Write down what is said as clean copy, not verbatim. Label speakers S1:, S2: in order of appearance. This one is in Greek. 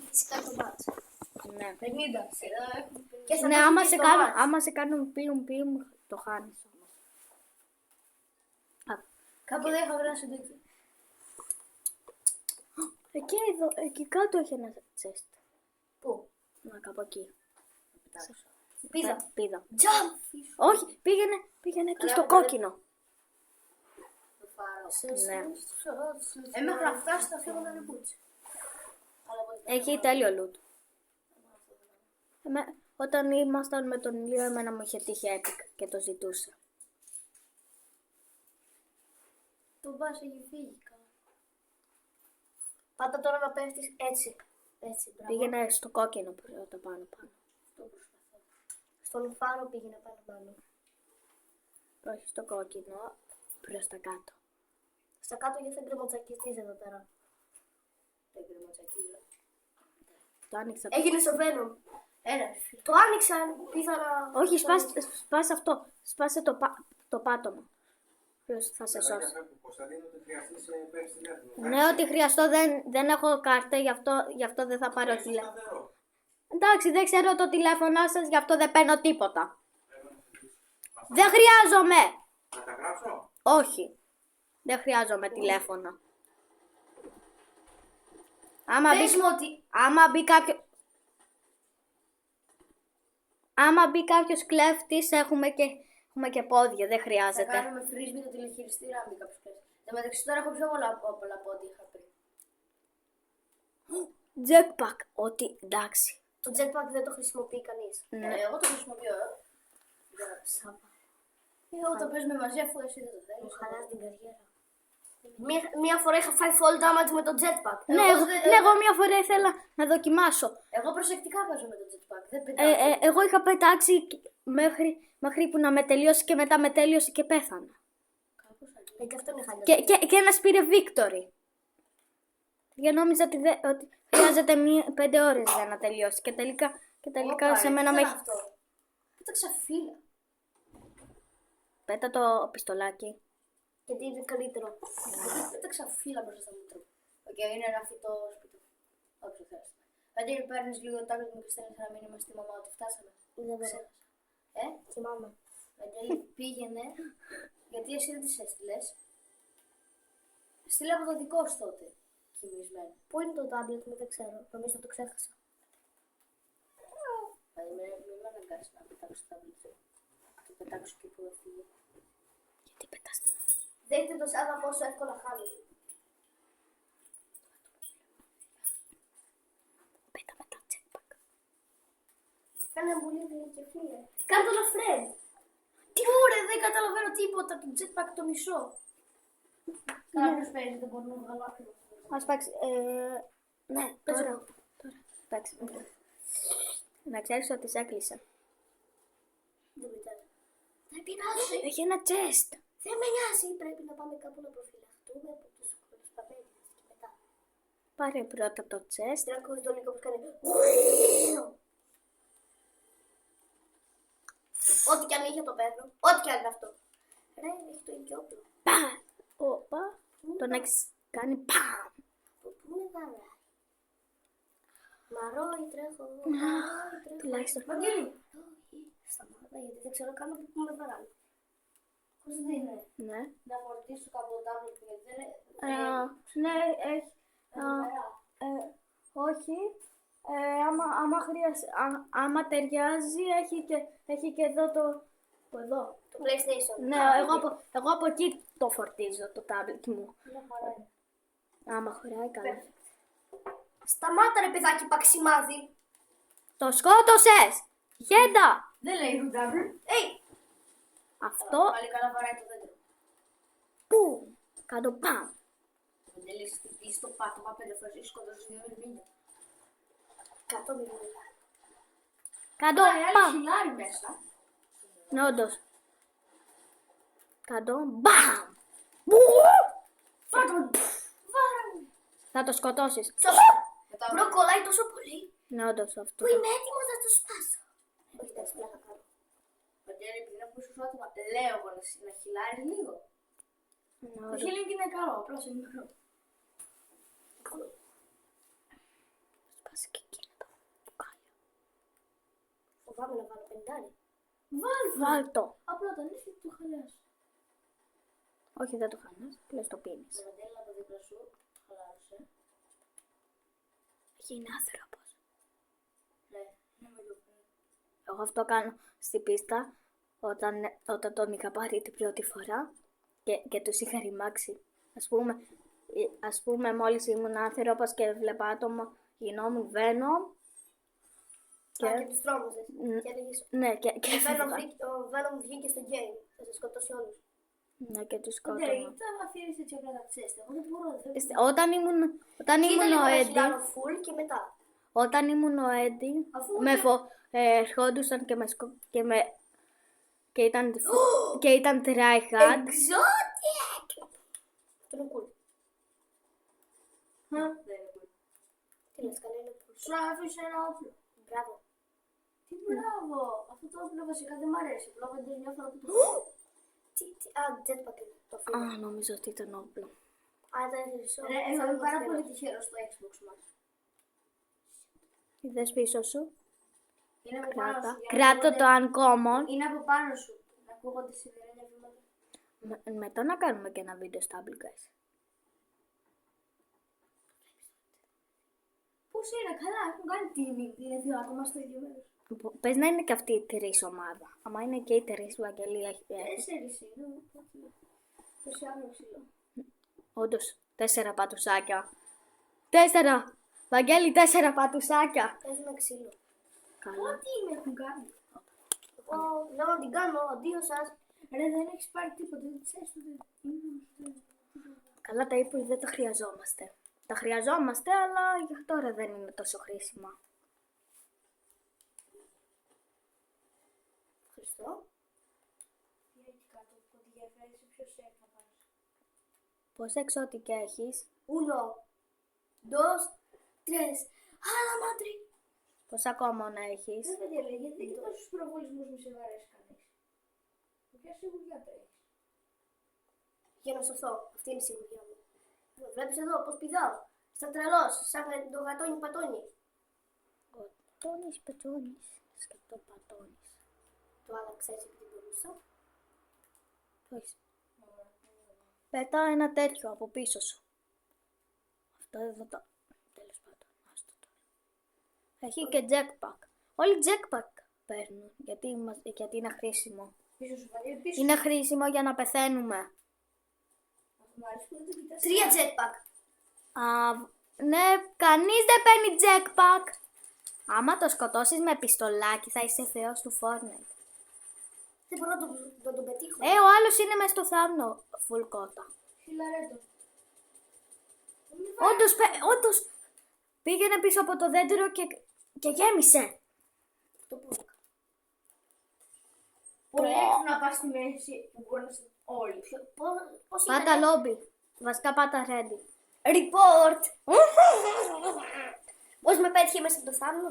S1: Φυσικά το μάτς.
S2: Ναι.
S1: 50.
S2: Ναι, άμα σε κάνουν πιουμ, το χάνεις όμως.
S1: Κάπου δεν είχα βράσει το εκεί.
S2: Εκεί κάτω έχει ένα τσέστ.
S1: Πού?
S2: Να, κάπου εκεί.
S1: Πίδα.
S2: Πίδα.
S1: Τζαμ!
S2: Όχι, πήγαινε εκεί στο κόκκινο.
S1: Το φάρο.
S2: Ναι.
S1: Μέχρι να φτάσει θα φύγω να ρεπούτσι.
S2: Έχει τέλειο loot. Όταν ήμασταν με τον Ηλίο, εμένα μου είχε τύχει epic και το ζητούσα.
S1: Το μπας έχει φύγει καλά. Πάτα τώρα να πέφτεις έτσι. Έτσι, μπράβο.
S2: Πήγαινε στο κόκκινο πρώτα πάνω.
S1: Αυτό προσπαθώ. Στον φάρο πήγαινε πάνω.
S2: Όχι στο κόκκινο, προς τα κάτω.
S1: Στα κάτω γιατί δεν κρεμοτσακιστείς εδώ πέρα. Δεν κρεμοτσακίζω.
S2: Το άνοιξα.
S1: Έγινε στο Venom. Το άνοιξαν. Πίθανα.
S2: Όχι, σπάσε αυτό. Σπάσε το πάτωμα. Ποιος θα σε σώσει. Ναι, ό,τι χρειαστώ, δεν έχω κάρτα, γι' αυτό δεν θα πάρω τηλέφωνο. Εντάξει, δεν ξέρω το τηλέφωνο σας, γι' αυτό δεν παίρνω τίποτα. Δεν χρειάζομαι.
S3: Να τα γράψω.
S2: Όχι, δεν χρειάζομαι τηλέφωνο. Άμα μπει κάποιος κλέφτης, έχουμε και πόδια, δεν
S1: Θα
S2: χρειάζεται.
S1: κάνουμε φρίσμπι το τηλεχειριστήρα, αν μπει κάποιος κλέφτης. Εν τω μεταξύ τώρα έχω πιο πολλά από ό,τι είχα πριν.
S2: Jetpack, ότι εντάξει.
S1: Το jetpack δεν το χρησιμοποιεί κανείς.
S2: Ναι.
S1: Εγώ το χρησιμοποιώ. Εγώ το παίζουμε μαζί αφού εσύ δεν το θέλεις. Μου χαλάς την καριέρα. Μία φορά είχα φάει fall damage με το jetpack.
S2: Ναι, εγώ μια φορά ήθελα να δοκιμάσω.
S1: Εγώ προσεκτικά παίζω με το jetpack. Δεν πετάω.
S2: Εγώ είχα πετάξει μέχρι που να με τελειώσει και μετά με τέλειωσε και πέθανα.
S1: Και αυτό είναι χαλιά.
S2: Και ένας πήρε victory. Για νόμιζα ότι χρειάζεται 5 ώρες για να τελειώσει. Και τελικά σε μένα με έχει...
S1: Πέταξα φύλλα.
S2: Πέτα το πιστολάκι.
S1: Γιατί είναι καλύτερο. Πέταξα φύλλα μπροστά στα μούτρα. Οκ, είναι ένα φυτό σπίτι. Όποιο θέλεις. Πέντε παίρνεις λίγο τάμπλετ μου και στέλνεις ένα μήνυμα στη μαμά ότι φτάσαμε. Δεν ξέρω. Θυμάμαι. Παντελή, πήγαινε, γιατί εσύ δεν τις έστειλες. Στείλε από το δικό σου τότε. Κοιμισμένο. Πού είναι το τάμπλετ μου, δεν ξέρω. Νομίζω το ξέχασα. Μην με αναγκάσεις να πετάξω το τάμπλετ σου. Το πετάξω και που έφυγε.
S2: Γιατί πετάς το...
S1: Δείτε το Σάββα πόσο εύκολα χάνει.
S2: Πέτα με τα jetpack.
S1: Κάνε μπουλίδι και φίλε. Κάνε το friend. Τι ωραία, δεν καταλαβαίνω τίποτα. Το jetpack το μισό. Κάποιος παίζει, δεν μπορούμε να βγάλω άκρη.
S2: Ας παίξει... Ναι,
S1: Παίζω.
S2: τώρα. Εντάξει. Να ξέρεις ότι σε έκλεισε.
S1: Δεν πειράζει. Δεν πειράζει.
S2: Έχει ένα chest.
S1: Δεν με νοιάζει. Πρέπει να πάμε κάπου να προφυλαχτούμε από τους παπέτες και μετά.
S2: Πάρε πρώτα το chest.
S1: Δεν ακούεις τον Νίκο που κάνει. Ό,τι κι αν είχε το παίρνω. Ό,τι κι αν είναι αυτό. Ρε, έχει το ίδιο όπλο.
S2: Πα! Οπα! Τον έχεις κάνει παμ!
S1: Από πού είναι γάλα. Μαρόι τρέχω.
S2: Τουλάχιστον.
S1: Βαγγέλη. Σταμάτα γιατί δεν ξέρω καν από πού με βαράνε. Πώς δεν είναι.
S2: Ναι.
S1: Να φορτίσω κάπου το τάμπλετ γιατί δεν είναι.
S2: Ναι, έχει. Όχι. Άμα ταιριάζει, έχει και εδώ το... Εδώ.
S1: Το PlayStation.
S2: Ναι, εγώ από εκεί το φορτίζω το τάμπλετ μου.
S1: Δεν χωράει.
S2: Άμα χωράει καλά.
S1: Σταμάτα ρε παιδάκι παξιμάδι.
S2: Το σκότωσες! Γέντα!
S1: Δεν λέει ρουντάμπλ.
S2: Αυτό...
S1: Πάλι καλά βαράει το δέντρο.
S2: Πού! Κάτω παμ!
S1: Δεν τελείσεις χτυπήσει το πάτωμα 5 φορές σκοτώσεις 2 100 μιλιόμετρα.
S2: Κάτω
S1: Άλλη
S2: παμ!
S1: χιλιάρι μέσα.
S2: Ναι, όντως. Κάτω μπαμ!
S1: Φάτο. Βάρα μου.
S2: Θα το σκοτώσεις.
S1: Μπρο κολλάει τόσο πολύ
S2: Ναι, όντως αυτό.
S1: που είμαι έτοιμος να το σπάσω. Όχι, εντάξει, πλάκα κάνω. Πατέρα, επειδή να πούς ισότιμα, λέω εγώ να χυλάρεις λίγο.
S2: Ναι,
S1: Το healing είναι καλό, απλώς είναι μικρό.
S2: Βάζει και εκείνα τα μπουκάλια.
S1: Φοβάμαι να βάλω 50.
S2: Βάλ το.
S1: Απλά όταν ήρθε το χαλάς.
S2: Όχι, δεν το χάνεις. Πλέον το πίνεις.
S1: Με μαντέλα από δίπλα σου, χαλάρωσε.
S2: Γίνει άνθρωπος.
S1: Ναι, ναι με το πει.
S2: Εγώ αυτό κάνω στην πίστα όταν τον είχα πάρει την πρώτη φορά και τους είχα ρημάξει. Ας πούμε μόλις ήμουν άνθρωπος και βλέπα άτομο, γινόμουν Venom.
S1: Και τους τρόμαζες. Και έλεγες,
S2: Ναι, και
S1: ο Venom βγήκε στο game. Θα σε σκοτώσει όλους.
S2: ναι, και τους
S1: Δεν
S2: σκότωνα.
S1: θα με αφήνεις έτσι απλά να ξέρεις. Εγώ δεν μπορώ.
S2: Όταν ήμουν ο Έντι,
S1: Full και μετά.
S2: όταν ήμουν ο Έντι, ερχόντουσαν και ήταν tryhard.
S1: Exotic! Αυτό είναι cool. Δεν είναι cool. Τι λες, καλά είναι cool. Σου άφησε ένα όπλο. Μπράβο. Τι μπράβο. Αυτό το όπλο βασικά δεν μ' αρέσει. Απλά δεν είναι μια φορά που το jetpack είναι. Το φίλο.
S2: Α, νομίζω ότι ήταν όπλο.
S1: Εγώ είμαι πάρα πολύ τυχερός στο Xbox μας.
S2: Είδες πίσω σου.
S1: Είναι από πάνω σου.
S2: Κράτα το uncommon.
S1: Είναι από πάνω σου. Να ακούγονται σιδερένια βήματα.
S2: Μετά να κάνουμε και ένα βίντεο στα Apple Guys.
S1: Πώς είναι, καλά, έχουν κάνει teaming. Είναι δύο άτομα στο ίδιο μέρος.
S2: Πες να είναι και αυτή η τρεις ομάδα. Άμα είναι και οι τρεις, Βαγγέλη έχει.
S1: 4 είναι. Πόση άλλο ξύλο.
S2: Όντως, 4 πατουσάκια. 4! Βαγγέλη, 4 πατουσάκια.
S1: Έχουμε ξύλο.
S2: Καλά.
S1: Τι με έχουν κάνει. Εγώ λέω να την κάνω, αντίο σας. Ρε, δεν έχεις πάρει τίποτα, δεν ξέρεις ότι
S2: Καλά, τα ύπουλ δεν τα χρειαζόμαστε. Τα χρειαζόμαστε, αλλά για τώρα δεν είναι τόσο χρήσιμα.
S1: Χριστό.
S2: Πόσα εξώτικα έχεις?
S1: 1, 2, 3. Άλλα μάτρι.
S2: Πόσα common έχεις?
S1: Δεν θα λέει, γιατί και τόσους προβολισμούς μου σε βαρέσει κανείς. Ποια σιγουριά τρέχεις. Για να σωθώ. Αυτή είναι η σιγουριά μου. Βλέπεις εδώ πώς πηδάω. Σαν τρελός, σαν το γατόνι πατόνι.
S2: Πατώνεις, πατώνεις. Σκεπτό πατώνεις.
S1: Το άλλαξα έτσι επειδή μπορούσα.
S2: Όχι. Πέτα ένα τέτοιο από πίσω σου. Αυτό εδώ το... Τέλος πάντων, άστο τώρα. Έχει και jetpack. Όλοι jetpack παίρνουν, γιατί είναι χρήσιμο.
S1: Πίσω σου βάλει, πίσω.
S2: Είναι χρήσιμο για να πεθαίνουμε.
S1: Μου αρέσει που δεν το κοιτάς. 3 jetpack.
S2: Ναι, κανείς δεν παίρνει jetpack. Άμα το σκοτώσεις με πιστολάκι θα είσαι θεός του Fortnite.
S1: Δεν μπορώ να τον πετύχω.
S2: Ο άλλος είναι μες στο θάμνο, full κότα.
S1: Χιλαρέτο.
S2: Όντως, πήγαινε πίσω από το δέντρο και γέμισε.
S1: Αυτό που έκανα. Πολύ έχουν να πας στη μέση που μπορεί να σε όλοι. Πώς
S2: Πάτα lobby. Βασικά πάτα ready.
S1: Report! Πώς με πέτυχε μέσα από το θάμνο.